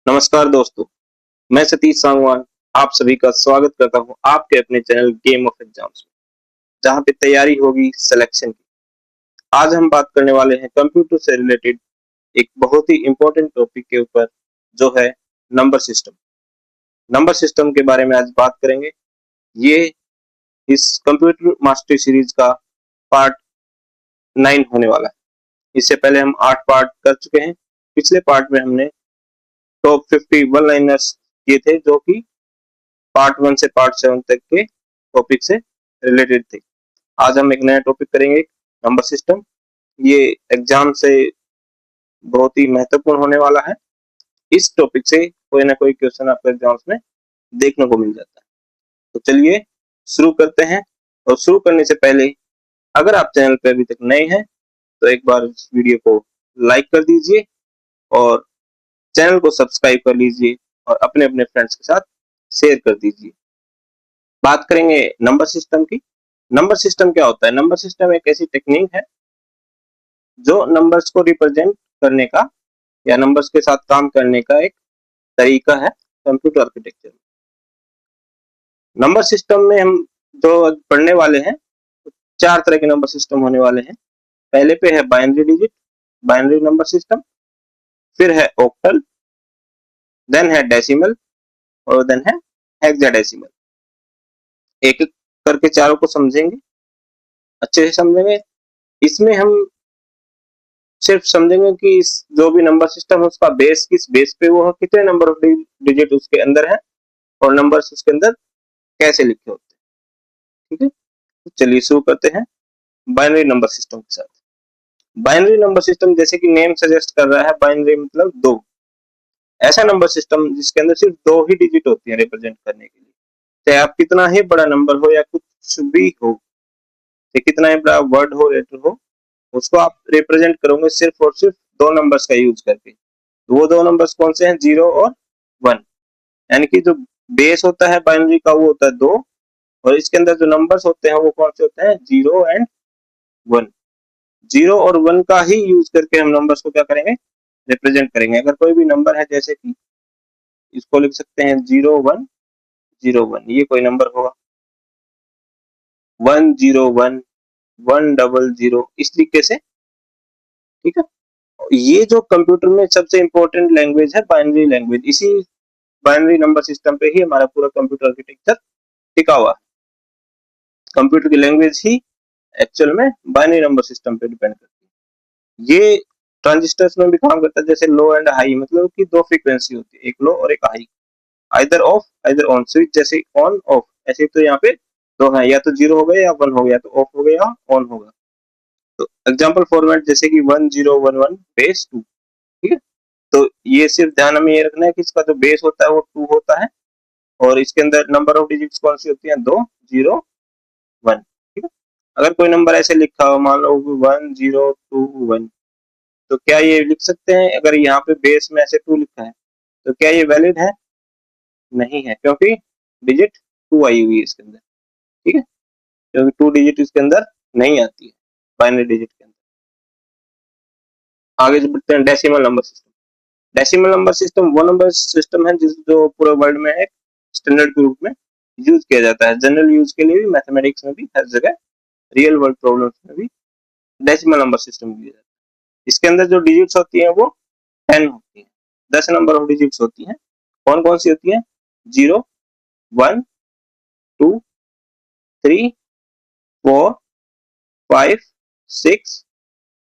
नमस्कार दोस्तों, मैं सतीश सांगवान आप सभी का स्वागत करता हूं आपके अपने चैनल गेम ऑफ एग्जाम्स में, जहां पे तैयारी होगी सिलेक्शन की। आज हम बात करने वाले हैं कंप्यूटर से रिलेटेड एक बहुत ही इंपॉर्टेंट टॉपिक के ऊपर, जो है नंबर सिस्टम। नंबर सिस्टम के बारे में आज बात करेंगे। ये इस कंप्यूटर मास्टरी सीरीज का पार्ट 9 होने वाला है। इससे पहले हम 8 पार्ट कर चुके हैं। पिछले पार्ट में हमने टॉप 50 वन लाइनर्स किए थे, जो कि पार्ट 1 से पार्ट 7 तक के टॉपिक से रिलेटेड थे। आज हम एक नया टॉपिक करेंगे, नंबर सिस्टम। ये एग्जाम से बहुत ही महत्वपूर्ण होने वाला है। इस टॉपिक से कोई ना कोई क्वेश्चन आपके एग्जाम्स में देखने को मिल जाता है। तो चलिए शुरू करते हैं। और शुरू करने से पहले अगर आप चैनल पे अभी तक नए हैं तो एक बार इस वीडियो को लाइक कर दीजिए और चैनल को सब्सक्राइब कर लीजिए और अपने अपने फ्रेंड्स के साथ शेयर कर दीजिए। बात करेंगे नंबर सिस्टम की। नंबर सिस्टम क्या होता है? नंबर सिस्टम एक ऐसी टेक्निक है जो नंबर्स को रिप्रेजेंट करने का या नंबर्स के साथ काम करने का एक तरीका है कंप्यूटर आर्किटेक्चर में। नंबर सिस्टम में हम जो पढ़ने वाले हैं, 4 तरह के नंबर सिस्टम होने वाले हैं। पहले पे है binary digit, binary number system. फिर है ऑक्टल, देन है डेसिमल और देन है हेक्साडेसिमल। एक एक करके चारों को समझेंगे, अच्छे से समझेंगे। इसमें हम सिर्फ समझेंगे कि इस जो भी नंबर सिस्टम है उसका बेस किस बेस पे वो है, कितने नंबर ऑफ डिजिट उसके अंदर है और नंबर्स उसके अंदर कैसे लिखे होते हैं। ठीक है, तो चलिए शुरू करते हैं बाइनरी नंबर सिस्टम के साथ। बाइनरी नंबर सिस्टम, जैसे कि नेम सजेस्ट कर रहा है, बाइनरी मतलब दो। ऐसा नंबर सिस्टम जिसके अंदर सिर्फ दो ही डिजिट होती है रिप्रेजेंट करने के लिए। चाहे आप कितना ही बड़ा नंबर हो या कुछ भी हो, चाहे कितना ही बड़ा वर्ड हो, लेटर हो, उसको आप रिप्रेजेंट करोगे सिर्फ और सिर्फ दो नंबर्स का यूज करके। तो वो दो नंबर्स कौन से हैं? 0 और 1। यानी कि जो बेस होता है बाइनरी का वो होता है 2, और इसके अंदर जो नंबर्स होते हैं वो कौन से होते हैं? 0 एंड 1। 0 और 1 का ही यूज करके हम नंबर्स को क्या करेंगे? रिप्रेजेंट करेंगे। अगर कोई भी नंबर है, जैसे कि इसको लिख सकते हैं 0101, ये कोई नंबर होगा। 101, 100, इस तरीके से। ठीक है, ये जो कंप्यूटर में सबसे इंपॉर्टेंट लैंग्वेज है बाइनरी लैंग्वेज। इसी बाइनरी नंबर सिस्टम पे ही हमारा पूरा कंप्यूटर आर्किटेक्चर टिका हुआ है। कंप्यूटर की लैंग्वेज ही एक्चुअल में बाइनरी नंबर सिस्टम पे डिपेंड करती है। ये ट्रांजिस्टर्स में भी काम करता है, जैसे लो एंड हाई, मतलब कि दो फ्रीक्वेंसी होती है, एक लो और एक high. Either of either on, switch जैसे ऑन ऑफ, ऐसे तो यहाँ पे दो है, या तो 0 हो गया या 1 हो गया, तो ऑफ हो गया या ऑन होगा। तो एग्जाम्पल फॉर्मेट जैसे कि 1011 बेस 2। ठीक है, तो ये सिर्फ ध्यान हमें ये रखना है कि इसका जो बेस होता है वो 2 होता है और इसके अंदर नंबर ऑफ डिजिट्स कौन सी होती हैं? 2, 0, 1। ठीक है, अगर कोई नंबर ऐसे लिखा हो, मान लो 1021, तो क्या ये लिख सकते हैं? अगर यहाँ पे बेस में ऐसे 2 लिखा है तो क्या ये वैलिड है? नहीं है, क्योंकि डिजिट 2 आई हुई है इसके अंदर। ठीक है, क्योंकि 2 डिजिट इसके अंदर नहीं आती है बाइनरी डिजिट के अंदर। आगे बढ़ते हैं decimal number system. Decimal number system वो नंबर सिस्टम है जिस जो पूरे वर्ल्ड में एक स्टैंडर्ड के रूप में यूज किया जाता है। जनरल यूज के लिए भी, मैथमेटिक्स में भी, हर जगह, रियल वर्ल्ड प्रॉब्लम्स में भी डेसिमल नंबर सिस्टम यूज जाता है। इसके अंदर जो डिजिट्स होती हैं वो 10 होती हैं। 10 नंबर ऑफ डिजिट्स होती हैं। कौन कौन सी होती हैं? 0, 1, 2, 3, 4, 5, 6,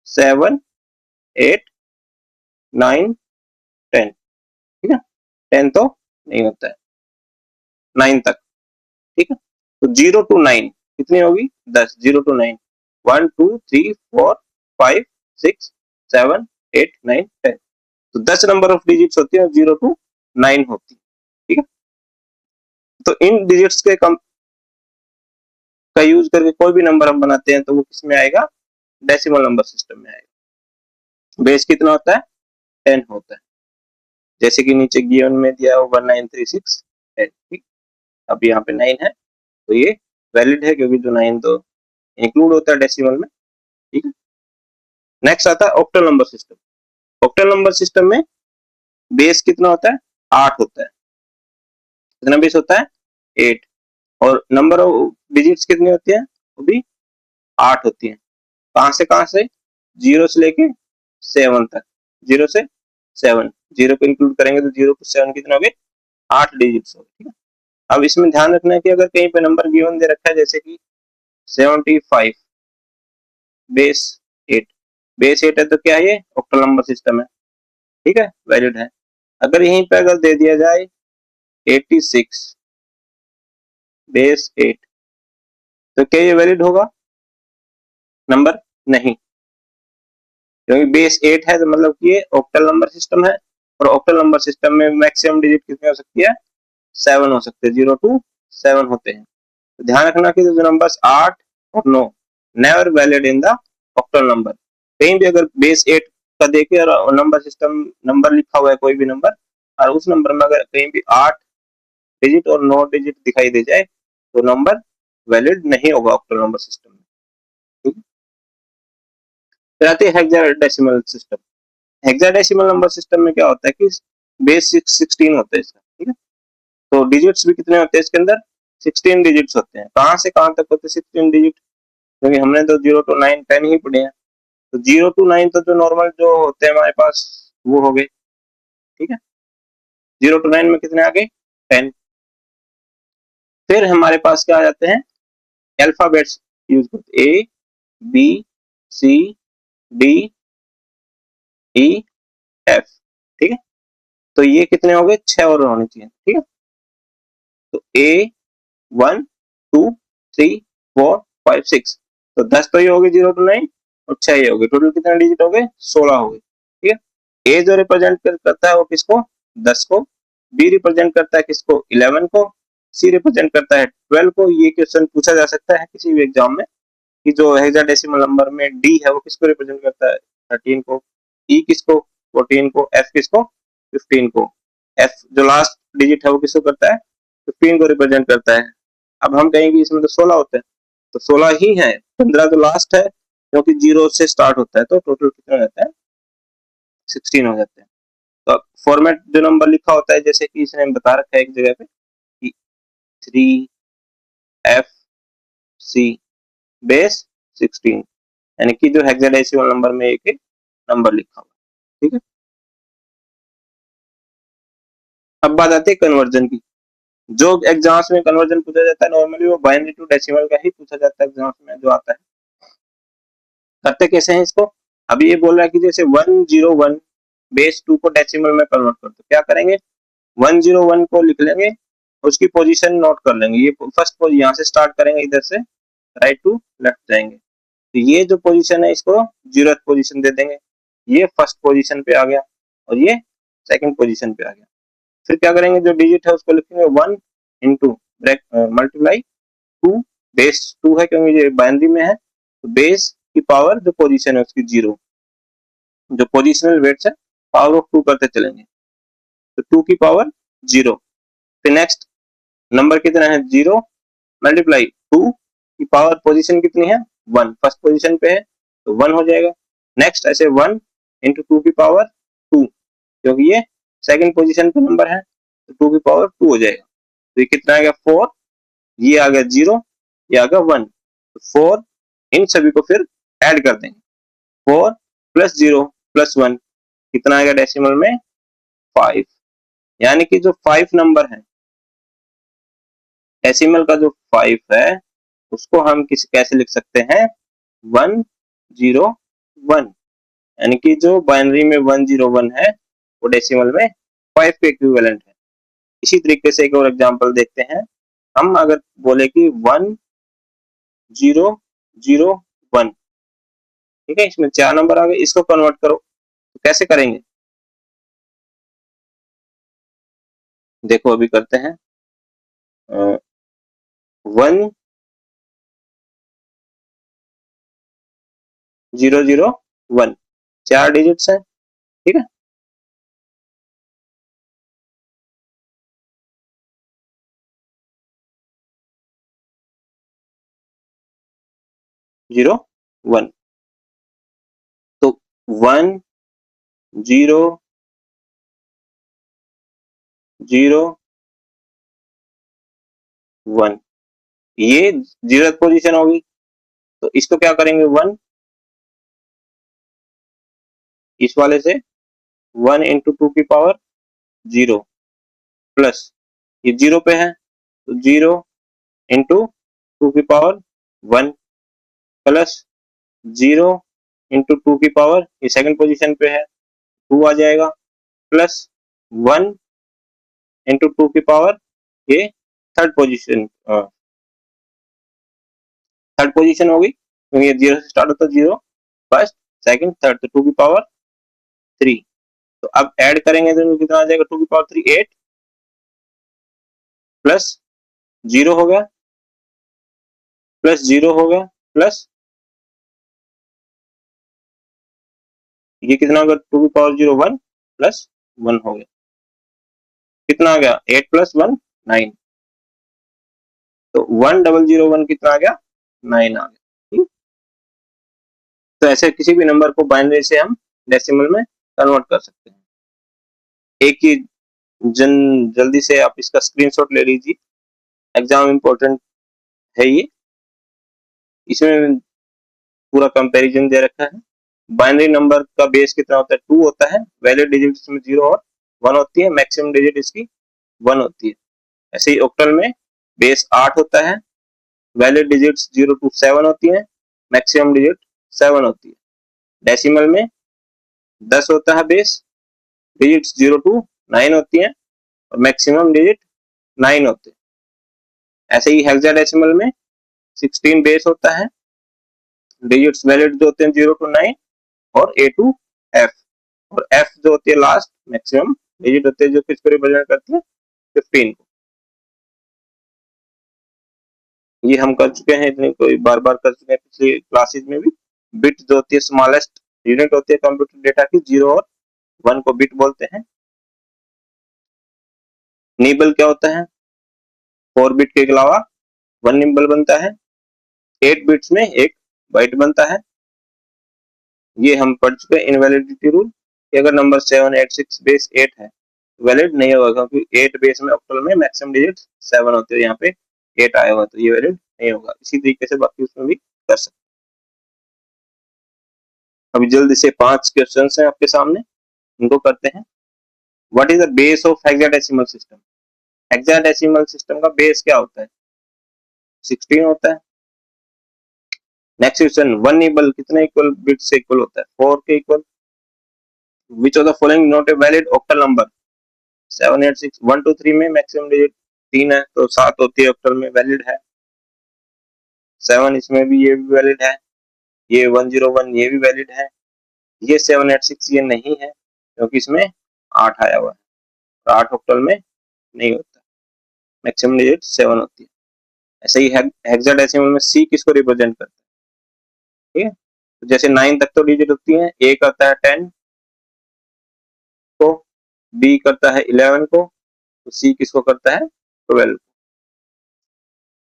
7, 8, 9, 10। ठीक है, 10 तो नहीं होता है, 9 तक। ठीक है, तो 0 to 9 कितनी होगी? 10। 0 to 9, 1, 2, 3, 4, 5, 6, 7, 8, 9, 10। तो 10 नंबर ऑफ डिजिट्स होती है और 0 to 9 होती है। ठीक है, तो इन डिजिट्स के का यूज करके कोई भी नंबर हम बनाते हैं तो वो किस में आएगा? डेसिमल नंबर सिस्टम में आएगा। बेस कितना होता है? 10 होता है, जैसे कि नीचे गिवन में दिया हो 1936 10। ठीक, अब यहाँ पे 9 है तो ये वैलिड है, क्योंकि जो 9 तो इंक्लूड होता है डेसिमल में। ठीक है, नेक्स्ट आता है octal number system. Octal number system में बेस कितना होता है, 8 होता है। कितना बेस होता है, 8। और नंबर ऑफ डिजिट्स कितनी होती है, वो भी 8 होती है। कहां से, 0 से लेके 7 तक, 0 से 7, 0 को इंक्लूड करेंगे तो 0 से 7 कितने हो गए, 8 डिजिट्स हो गए, ठीक है। अब इसमें ध्यान रखना है कि अगर कहीं पे नंबर गिवन दे रखा है जैसे कि 75 बेस 8, बेस 8 है तो क्या है, ये ऑक्टल नंबर सिस्टम है, ठीक है, वैलिड है। अगर यहीं पे अगर दे दिया जाए 86 बेस 8, तो क्या ये वैलिड होगा नंबर, नहीं, क्योंकि बेस 8 है तो मतलब कि ये ऑक्टल नंबर सिस्टम है, और ऑक्टल नंबर सिस्टम में मैक्सिमम डिजिट कितनी हो सकती है, 7 हो सकते हैं, 0 to 7 होते हैं। तो ध्यान रखना कि जो नंबर्स 8 और 9 never valid in the octal number. कहीं भी अगर बेस 8 का देखे और नंबर सिस्टम नंबर लिखा हुआ है कोई भी नंबर, और उस नंबर में अगर कहीं भी 8 डिजिट और 9 डिजिट दिखाई दे जाए तो नंबर वैलिड नहीं होगा ऑक्टल नंबर सिस्टम में, ठीक है। फिर आते हैं hexadecimal system. Hexadecimal number system में क्या होता है कि बेस 16 होता है इसका, ठीक है। तो डिजिट्स भी कितने होते हैं इसके अंदर, 16 डिजिट्स होते हैं। कहां से कहां तक होते हैं 16 डिजिट, क्योंकि हमने तो 0 to 9 10 ही पढ़े हैं। तो 0 to 9 तो जो नॉर्मल जो होते हैं हमारे पास वो हो गए, ठीक है। 0 to 9 में कितने आ गए, 10। फिर हमारे पास क्या आ जाते हैं, अल्फाबेट्स यूज करते, A B C D E F, ठीक है। तो ये कितने हो गए, 6 और होने चाहिए, ठीक है। तो ए 1 2 3 4 5 6, तो 10 तो ये हो गए 0 to 9, और 6 ये हो गए, टोटल कितने डिजिट हो गए, 16 हो गए, ठीक है। ए जो रिप्रेजेंट करता है वो किसको, 10 को। बी रिप्रेजेंट करता है किसको, 11 को। सी रिप्रेजेंट करता है 12 को। ये क्वेश्चन पूछा जा सकता है किसी भी एग्जाम में कि जो हेक्साडेसिमल नंबर में डी है वो किसको रिप्रेजेंट करता है, 13 को। ई किसको, 14 को। एफ किसको, 15 को। एफ जो लास्ट डिजिट है वो किसको करता है, 15 को रिप्रेजेंट करता है। अब हम कहेंगे इसमें तो 16 होते हैं, तो 16 ही है, 15 तो लास्ट है क्योंकि 0 से स्टार्ट होता है, तो टोटल कितना हो जाता है, 16 हो जाते हैं। तो फॉर्मेट जो नंबर लिखा होता है जैसे कि इसने बता रखा है एक जगह पे कि 3 एफ सी बेस 16, यानी कि जो हेक्साडेसिमल नंबर में एक नंबर लिखा हुआ है, ठीक है। अब बात आती है कन्वर्जन की। जो एग्जाम्स में कन्वर्जन पूछा जाता है नॉर्मली वो बाइनरी टू डेसिमल का ही पूछा जाता है एग्जाम्स में जो आता है। करते कैसे हैं इसको, अभी ये बोल रहा है कि जैसे 101 बेस 2 को डेसिमल में कन्वर्ट कर दो, क्या करेंगे, 101 को लिख लेंगे, उसकी पोजीशन नोट कर लेंगे। ये फर्स्ट पोजीशन यहाँ से स्टार्ट करेंगे, इधर से राइट टू लेफ्ट जाएंगे, तो ये जो पोजीशन है इसको 0th पोजीशन दे देंगे। ये फर्स्ट पोजीशन पे आ गया और ये सेकंड पोजीशन पे आ गया। फिर क्या करेंगे, जो डिजिट है उसको लिखेंगे 1 इंटू ब्रैक मल्टीप्लाई 2, बेस 2 है क्योंकि ये बाइनरी में है, तो बेस की पावर जो पोजीशन है उसकी 0, जो पोजिशनल वेट्स है पावर ऑफ 2 करते चलेंगे, तो 2 की पावर 0। फिर नेक्स्ट नंबर कितना है, 0 मल्टीप्लाई 2 की पावर पोजीशन कितनी है, 1, फर्स्ट पोजीशन पे है तो 1 हो जाएगा। नेक्स्ट ऐसे 1 इंटू 2 की पावर 2, क्योंकि ये सेकंड पोजीशन पे नंबर है तो 2 की पावर 2 हो जाएगा। तो ये कितना आ गया, 4, ये आ गया 0, ये आ गया 1, तो 4, इन सभी को फिर ऐड कर देंगे, 4 प्लस 0 प्लस 1 कितना आएगा डेसिमल में, 5। यानी कि जो 5 नंबर है डेसिमल का, जो 5 है उसको हम किस कैसे लिख सकते हैं, 101, यानी कि जो बाइनरी में 101 है वो डेसिमल में 5 के इक्विवेलेंट है। इसी तरीके से एक और एग्जांपल देखते हैं। हम अगर बोले कि 1001, ठीक है, इसमें 4 नंबर आ गए, इसको कन्वर्ट करो, तो कैसे करेंगे, देखो अभी करते हैं। 1001, 4 डिजिट्स है, ठीक है। 01, तो 10 0 1, ये 0th पोजीशन होगी, तो इसको क्या करेंगे 1, इस वाले से 1 इंटू 2 की पावर 0 प्लस ये 0 पे है तो 0 इंटू 2 की पावर 1 प्लस 0 इंटू 2 की पावर, ये सेकंड पोजीशन पे है 2 आ जाएगा, प्लस 1 इंटू 2 की पावर, ये थर्ड पोजीशन होगी, क्योंकि ये 0 से स्टार्ट होता है, 0 फर्स्ट सेकंड थर्ड, तो 2 की पावर 3। तो अब ऐड करेंगे तो कितना आ जाएगा 2 की पावर 3 8 प्लस 0 हो गया, प्लस 0 हो गया, प्लस ये कितना होगा 2 की पावर 0 1 प्लस 1 हो गया, कितना आ गया 8 प्लस 1 9, तो 1001 कितना आ गया 9 आ गया। ठीक, तो ऐसे किसी भी नंबर को बाइनरी से हम डेसिमल में कन्वर्ट कर सकते हैं। एक ही जल्दी से आप इसका स्क्रीनशॉट ले लीजिए, एग्जाम इंपॉर्टेंट है ये, इसमें पूरा कंपैरिजन दे रखा है। बाइनरी नंबर का बेस कितना होता है 2 होता है, वैलिड डिजिट इसमें 0 और 1 होती है, मैक्सिमम डिजिट इसकी 1 होती है। ऐसे ही ऑक्टल में बेस 8 होता है, वैलिड डिजिट्स 0 to 7 होती है, मैक्सिमम डिजिट 7 होती है। डेसिमल में 10 होता है बेस, डिजिट्स 0 to 9 होती है और मैक्सिमम डिजिट 9 होते हैं। ऐसे ही हेक्साडेसिमल में 16 बेस होता है, डिजिट्स वैलिड जो होते हैं 0 to 9 और A to F, और F जो होती है लास्ट मैक्सिमम डिजिट होते हैं जो किसको रिप्रेजेंट करती है 15 को। ये हम कर चुके हैं, इतनी कोई बार बार कर चुके हैं पिछली क्लासेस में भी। बिट जो होती है स्मॉलेस्ट यूनिट होती है कंप्यूटर डेटा की, 0 और 1 को बिट बोलते हैं। निबल क्या होता है 4 बिट के अलावा 1 निबल बनता है, 8 बिट्स में 1 बाइट बनता है। ये हम पढ़ चुके हैं इनवैलिडिटी रूल कि अगर नंबर 7 8 6 बेस 8 है वैलिड नहीं होगा, क्योंकि 8 बेस में ऑक्टल में मैक्सिमम डिजिट 7 होते हैं, यहाँ पे 8 आया हुआ तो ये वैलिड नहीं होगा। इसी तरीके से बाकी उसमें भी कर सकते हैं। अभी जल्दी से 5 क्वेश्चंस हैं आपके सामने, इनको करते हैं। What is the base of hexadecimal system? Hexadecimal system का बेस क्या होता है 16 होता है। नेक्स्ट क्वेश्चन, 1 निबल कितने इक्वल बिट से इक्वल होता है 4 के equal. Which of the following not a valid octal number 7 8 6 1 2 3 में मैक्सिमम डिजिट 3 है तो 7 होती है ऑक्टल में, वैलिड है। 7 इसमें भी ये भी वैलिड है, ये 101 ये भी वैलिड है, ये 786 ये नहीं है क्योंकि इसमें 8 आया हुआ है और 8 ऑक्टल में नहीं होता, मैक्सिमम डिजिट 7 होती है। ऐसे ही हेक्साडेसिमल में सी किसको रिप्रेजेंट करता है, ठीक है, तो जैसे 9 तक तो डिजिट होती है, ए करता है 10 को, बी करता है 11 को, तो सी किसको करता है 12 को।